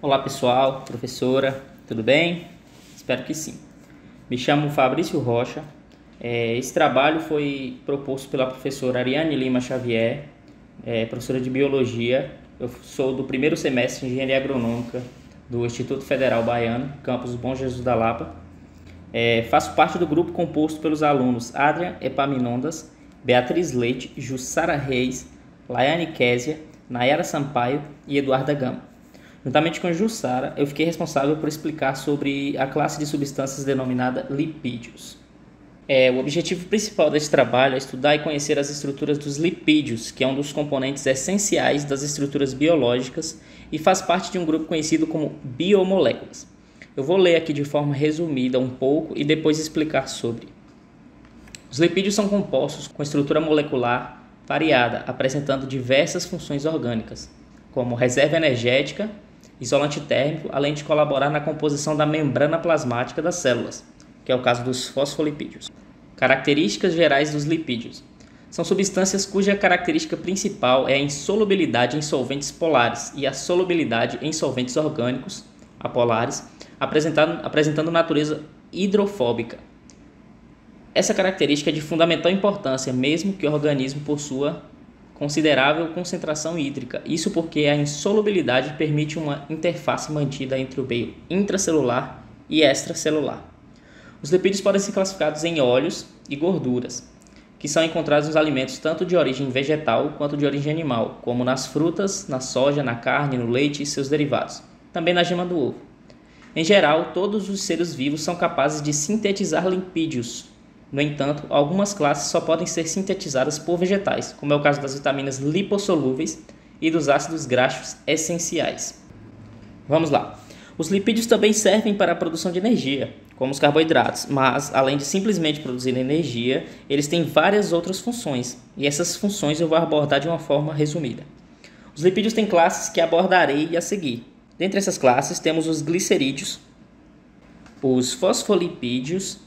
Olá pessoal, professora, tudo bem? Espero que sim. Me chamo Fabrício Rocha. Esse trabalho foi proposto pela professora Ariane Lima Xavier, professora de Biologia. Eu sou do primeiro semestre de Engenharia Agronômica do Instituto Federal Baiano, campus Bom Jesus da Lapa. Faço parte do grupo composto pelos alunos Adrian Epaminondas, Beatriz Leite, Jussara Reis, Laiane Késia, Nayara Sampaio e Eduarda Gama. Juntamente com Jussara, eu fiquei responsável por explicar sobre a classe de substâncias denominada lipídios. O objetivo principal desse trabalho é estudar e conhecer as estruturas dos lipídios, que é um dos componentes essenciais das estruturas biológicas e faz parte de um grupo conhecido como biomoléculas. Eu vou ler aqui de forma resumida um pouco e depois explicar sobre. Os lipídios são compostos com estrutura molecular variada, apresentando diversas funções orgânicas, como reserva energética, isolante térmico, além de colaborar na composição da membrana plasmática das células, que é o caso dos fosfolipídios. Características gerais dos lipídios. São substâncias cuja característica principal é a insolubilidade em solventes polares e a solubilidade em solventes orgânicos apolares, apresentando natureza hidrofóbica. Essa característica é de fundamental importância, mesmo que o organismo possua considerável concentração hídrica. Isso porque a insolubilidade permite uma interface mantida entre o meio intracelular e extracelular. Os lipídios podem ser classificados em óleos e gorduras, que são encontrados nos alimentos tanto de origem vegetal quanto de origem animal, como nas frutas, na soja, na carne, no leite e seus derivados, também na gema do ovo. Em geral, todos os seres vivos são capazes de sintetizar lipídios. No entanto, algumas classes só podem ser sintetizadas por vegetais, como é o caso das vitaminas lipossolúveis e dos ácidos graxos essenciais. Vamos lá. Os lipídios também servem para a produção de energia, como os carboidratos, mas, além de simplesmente produzir energia, eles têm várias outras funções, e essas funções eu vou abordar de uma forma resumida. Os lipídios têm classes que abordarei a seguir. Dentre essas classes, temos os glicerídeos, os fosfolipídios,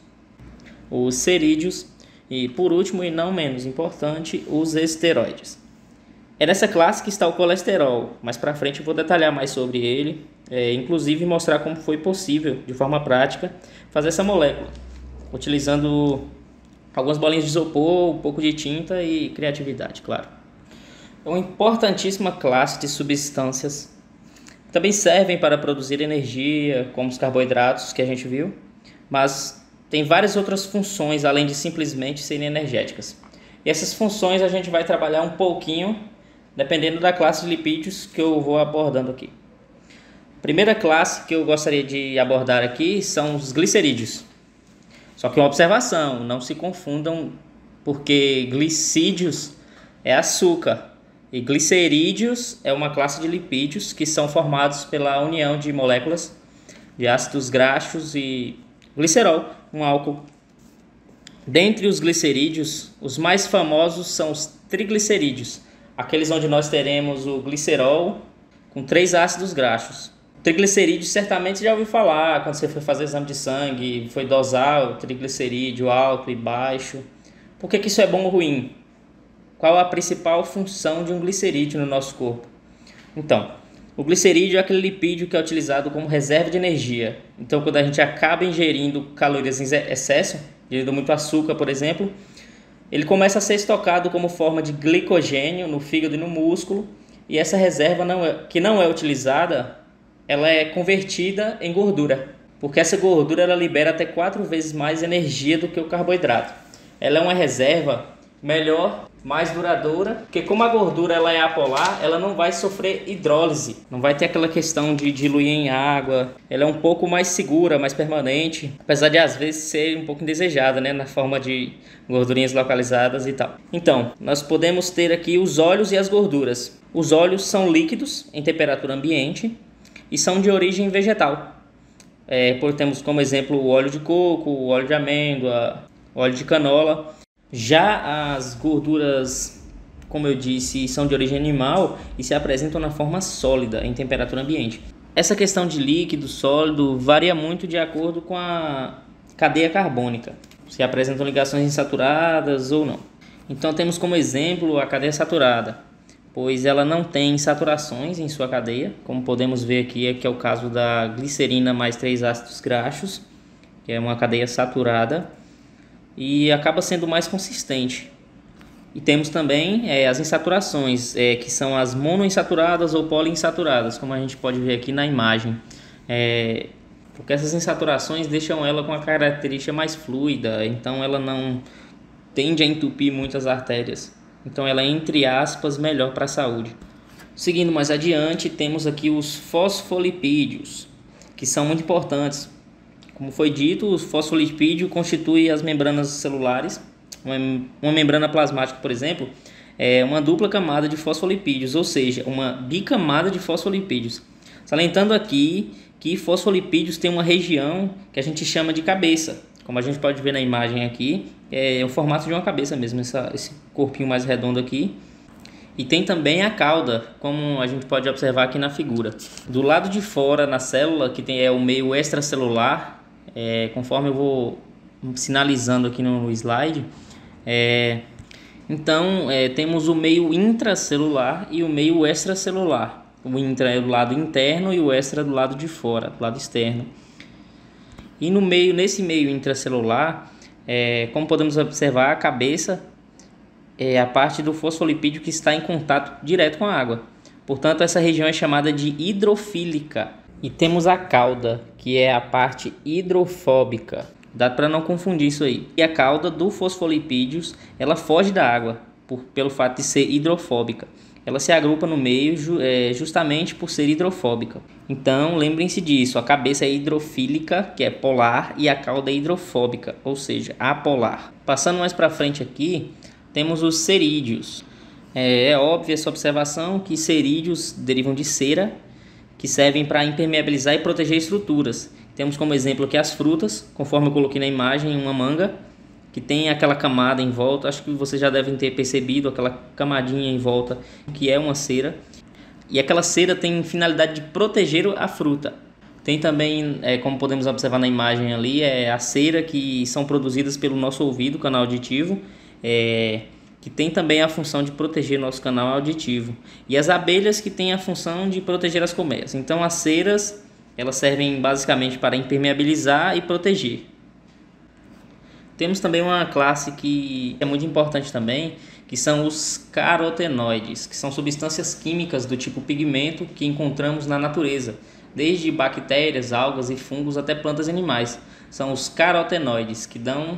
os cerídeos e, por último e não menos importante, os esteroides. É nessa classe que está o colesterol. Mais para frente eu vou detalhar mais sobre ele, inclusive mostrar como foi possível, de forma prática, fazer essa molécula, utilizando algumas bolinhas de isopor, um pouco de tinta e criatividade, claro. É uma importantíssima classe de substâncias. Também servem para produzir energia, como os carboidratos que a gente viu, mas tem várias outras funções além de simplesmente serem energéticas. E essas funções a gente vai trabalhar um pouquinho, dependendo da classe de lipídios que eu vou abordando aqui. A primeira classe que eu gostaria de abordar aqui são os glicerídeos. Só que uma observação, não se confundam, porque glicídios é açúcar e glicerídeos é uma classe de lipídios que são formados pela união de moléculas de ácidos graxos e glicerol, um álcool. Dentre os glicerídeos, os mais famosos são os triglicerídeos, aqueles onde nós teremos o glicerol com 3 ácidos graxos. Triglicerídeos certamente já ouviu falar quando você foi fazer exame de sangue, foi dosar o triglicerídeo alto e baixo. Por que isso é bom ou ruim? Qual a principal função de um glicerídeo no nosso corpo? Então, o glicerídeo é aquele lipídio que é utilizado como reserva de energia. Então, quando a gente acaba ingerindo calorias em excesso, ingerindo muito açúcar, por exemplo, ele começa a ser estocado como forma de glicogênio no fígado e no músculo, e essa reserva que não é utilizada, ela é convertida em gordura, porque essa gordura ela libera até 4 vezes mais energia do que o carboidrato. Ela é uma reserva melhor, mais duradoura, porque como a gordura ela é apolar, ela não vai sofrer hidrólise, não vai ter aquela questão de diluir em água, ela é um pouco mais segura, mais permanente, apesar de às vezes ser um pouco indesejada, né, na forma de gordurinhas localizadas e tal. Então, nós podemos ter aqui os óleos e as gorduras. Os óleos são líquidos em temperatura ambiente e são de origem vegetal. Temos como exemplo o óleo de coco, o óleo de amêndoa, o óleo de canola. Já as gorduras, como eu disse, são de origem animal e se apresentam na forma sólida, em temperatura ambiente. Essa questão de líquido, sólido, varia muito de acordo com a cadeia carbônica, se apresentam ligações insaturadas ou não. Então temos como exemplo a cadeia saturada. pois ela não tem saturações em sua cadeia, como podemos ver aqui, que é o caso da glicerina mais 3 ácidos graxos, que é uma cadeia saturada e acaba sendo mais consistente. E temos também as insaturações, que são as monoinsaturadas ou poliinsaturadas, como a gente pode ver aqui na imagem. Porque essas insaturações deixam ela com a característica mais fluida, então ela não tende a entupir muitas artérias. Então ela é, entre aspas, melhor para a saúde. Seguindo mais adiante, temos aqui os fosfolipídios, que são muito importantes. Como foi dito, o fosfolipídio constitui as membranas celulares. Uma membrana plasmática, por exemplo, é uma dupla camada de fosfolipídios, ou seja, uma bicamada de fosfolipídios. Salientando aqui que fosfolipídios tem uma região que a gente chama de cabeça. Como a gente pode ver na imagem aqui, é o formato de uma cabeça mesmo, esse corpinho mais redondo aqui. E tem também a cauda, como a gente pode observar aqui na figura. Do lado de fora, na célula, que tem o meio extracelular, conforme eu vou sinalizando aqui no slide, temos o meio intracelular e o meio extracelular. O intra é do lado interno e o extra do lado de fora, do lado externo. E nesse meio intracelular, como podemos observar, a cabeça é a parte do fosfolipídio que está em contato direto com a água. Portanto, essa região é chamada de hidrofílica. E temos a cauda, que é a parte hidrofóbica. Dá para não confundir isso aí. E a cauda do fosfolipídios, ela foge da água pelo fato de ser hidrofóbica. Ela se agrupa no meio justamente por ser hidrofóbica. Então, lembrem-se disso. A cabeça é hidrofílica, que é polar, e a cauda é hidrofóbica, ou seja, apolar. Passando mais para frente aqui, temos os cerídeos. É óbvia essa observação que cerídeos derivam de cera, que servem para impermeabilizar e proteger estruturas. Temos como exemplo aqui as frutas, conforme eu coloquei na imagem, uma manga, que tem aquela camada em volta. Acho que vocês já devem ter percebido aquela camadinha em volta, que é uma cera. E aquela cera tem finalidade de proteger a fruta. Tem também, como podemos observar na imagem ali, a cera que são produzidas pelo nosso ouvido, canal auditivo, que tem também a função de proteger nosso canal auditivo. E as abelhas, que têm a função de proteger as colmeias. Então as ceras, elas servem basicamente para impermeabilizar e proteger. Temos também uma classe que é muito importante também, que são os carotenoides, que são substâncias químicas do tipo pigmento que encontramos na natureza, desde bactérias, algas e fungos até plantas e animais. São os carotenoides que dão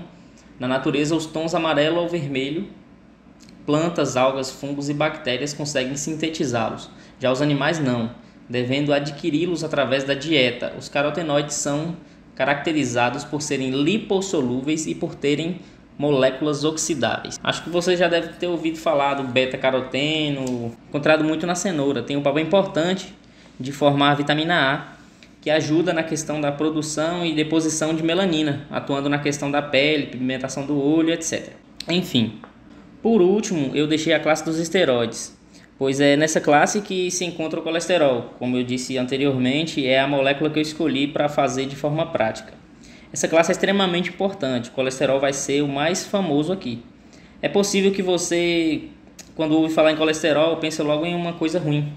na natureza os tons amarelo ou vermelho. Plantas, algas, fungos e bactérias conseguem sintetizá-los. Já os animais não, devendo adquiri-los através da dieta. Os carotenoides são caracterizados por serem lipossolúveis e por terem moléculas oxidáveis. Acho que você já deve ter ouvido falar do beta-caroteno, encontrado muito na cenoura. Tem um papel importante de formar a vitamina A, que ajuda na questão da produção e deposição de melanina, atuando na questão da pele, pigmentação do olho, etc. Enfim, por último, eu deixei a classe dos esteroides, pois é nessa classe que se encontra o colesterol. Como eu disse anteriormente, é a molécula que eu escolhi para fazer de forma prática. Essa classe é extremamente importante, o colesterol vai ser o mais famoso aqui. É possível que você, quando ouve falar em colesterol, pense logo em uma coisa ruim,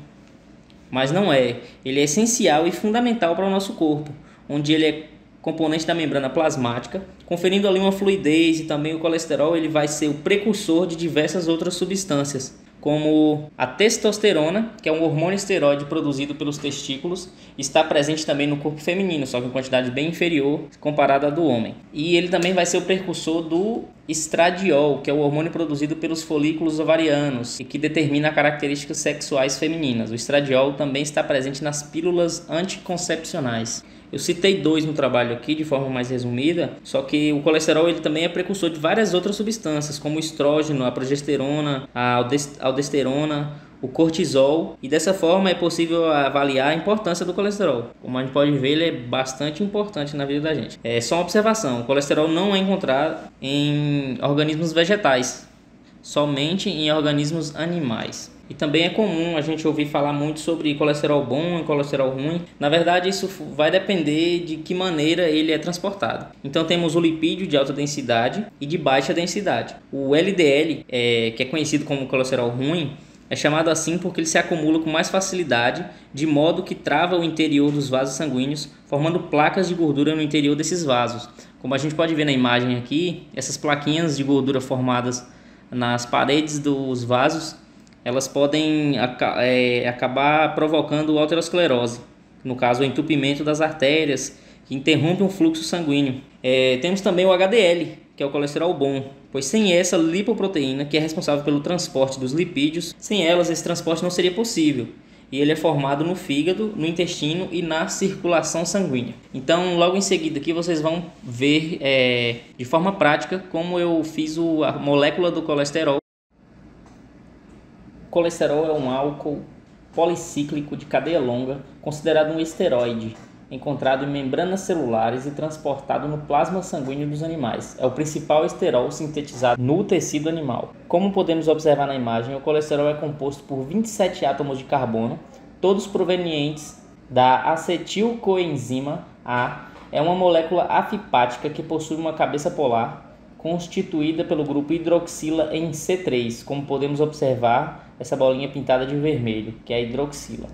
mas não é. Ele é essencial e fundamental para o nosso corpo, onde ele é componente da membrana plasmática, conferindo ali uma fluidez, e também o colesterol ele vai ser o precursor de diversas outras substâncias, como a testosterona, que é um hormônio esteroide produzido pelos testículos, está presente também no corpo feminino, só que em quantidade bem inferior comparada à do homem. E ele também vai ser o precursor do estradiol, que é o hormônio produzido pelos folículos ovarianos e que determina as características sexuais femininas. O estradiol também está presente nas pílulas anticoncepcionais. Eu citei 2 no trabalho aqui de forma mais resumida, só que o colesterol ele também é precursor de várias outras substâncias, como o estrógeno, a progesterona, a aldosterona, o cortisol, e dessa forma é possível avaliar a importância do colesterol. Como a gente pode ver, ele é bastante importante na vida da gente. É só uma observação, o colesterol não é encontrado em organismos vegetais, somente em organismos animais. E também é comum a gente ouvir falar muito sobre colesterol bom e colesterol ruim. Na verdade, isso vai depender de que maneira ele é transportado. Então temos o lipídio de alta densidade e de baixa densidade. O LDL, que é conhecido como colesterol ruim, É chamado assim porque ele se acumula com mais facilidade, de modo que trava o interior dos vasos sanguíneos, formando placas de gordura no interior desses vasos. Como a gente pode ver na imagem aqui, essas plaquinhas de gordura formadas nas paredes dos vasos, elas podem acabar provocando aterosclerose, no caso o entupimento das artérias, que interrompe um fluxo sanguíneo. Temos também o HDL, que é o colesterol bom, pois sem essa lipoproteína, que é responsável pelo transporte dos lipídios, sem elas esse transporte não seria possível. E ele é formado no fígado, no intestino e na circulação sanguínea. Então, logo em seguida aqui vocês vão ver de forma prática como eu fiz a molécula do colesterol. O colesterol é um álcool policíclico de cadeia longa, considerado um esteroide, encontrado em membranas celulares e transportado no plasma sanguíneo dos animais. É o principal esterol sintetizado no tecido animal. Como podemos observar na imagem, o colesterol é composto por 27 átomos de carbono, todos provenientes da acetilcoenzima A. É uma molécula afipática que possui uma cabeça polar, constituída pelo grupo hidroxila em C3, como podemos observar essa bolinha pintada de vermelho, que é a hidroxila,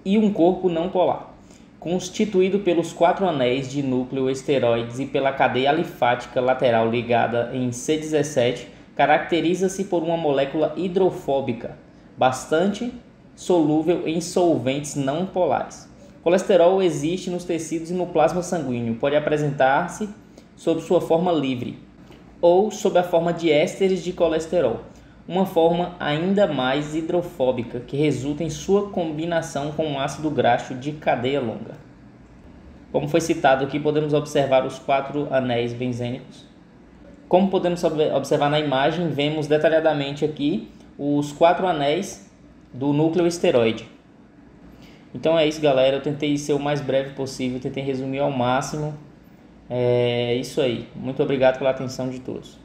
e um corpo não polar, constituído pelos 4 anéis de núcleo esteroides e pela cadeia alifática lateral ligada em C17, caracteriza-se por uma molécula hidrofóbica, bastante solúvel em solventes não polares. O colesterol existe nos tecidos e no plasma sanguíneo, pode apresentar-se sob sua forma livre ou sob a forma de ésteres de colesterol, uma forma ainda mais hidrofóbica, que resulta em sua combinação com um ácido graxo de cadeia longa. Como foi citado aqui, podemos observar os 4 anéis benzênicos. Como podemos observar na imagem, vemos detalhadamente aqui os 4 anéis do núcleo esteroide. Então é isso, galera. Eu tentei ser o mais breve possível, tentei resumir ao máximo. É isso aí. Muito obrigado pela atenção de todos.